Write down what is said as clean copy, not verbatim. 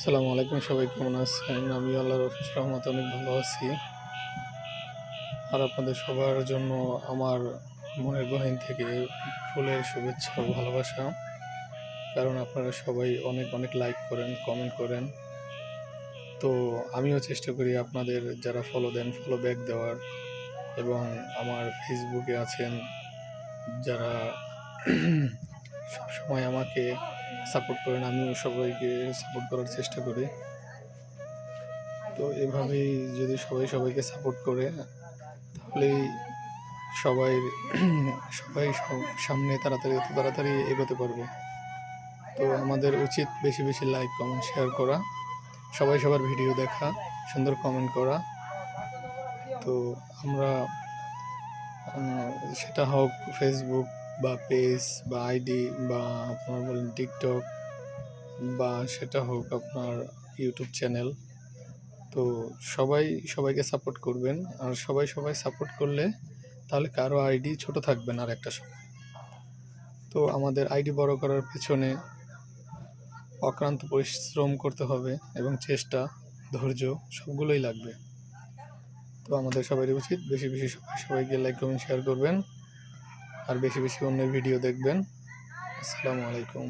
আসসালামু আলাইকুম, সবাই কেমন আছেন? আমি আল্লাহর অশেষ রহমতে অনেক ভালো আছি। আর আপনাদের সবার জন্য আমার মনের গহীন থেকে ফুলের শুভেচ্ছা ও ভালোবাসা। কারণ আপনারা সবাই অনেক অনেক লাইক করেন, কমেন্ট করেন। তো আমিও চেষ্টা করি আপনাদের যারা ফলো দেন ফলো ব্যাক দেওয়ার, এবং আমার ফেসবুকে আছেন যারা সবসময় আমাকে সাপোর্ট করেন, আমিও সবাইকে সাপোর্ট করার চেষ্টা করি। তো এভাবেই যদি সবাই সবাইকে সাপোর্ট করে, তাহলেই সবাই সবাই সামনে তাড়াতাড়ি এগোতে পারবে। তো আমাদের উচিত বেশি বেশি লাইক, কমেন্ট, শেয়ার করা, সবাই সবার ভিডিও দেখা, সুন্দর কমেন্ট করা। তো আমরা সেটা হোক ফেসবুক বা পেজ বা আইডি, বা আপনার বলেন টিকটক, বা সেটা হোক আপনার ইউটিউব চ্যানেল। তো সবাই সবাইকে সাপোর্ট করবেন। আর সবাই সবাই সাপোর্ট করলে তাহলে কারো আইডি ছোট থাকবে না আর একটা সময়। তো আমাদের আইডি বড় করার পেছনে অক্লান্ত পরিশ্রম করতে হবে, এবং চেষ্টা, ধৈর্য সবগুলোই লাগবে। তো আমাদের সবারই উচিত বেশি বেশি সবাইকে লাইক, কমেন্ট, শেয়ার করবেন, আর বেশি বেশি অন্যের ভিডিও দেখবেন। আসসালামু আলাইকুম।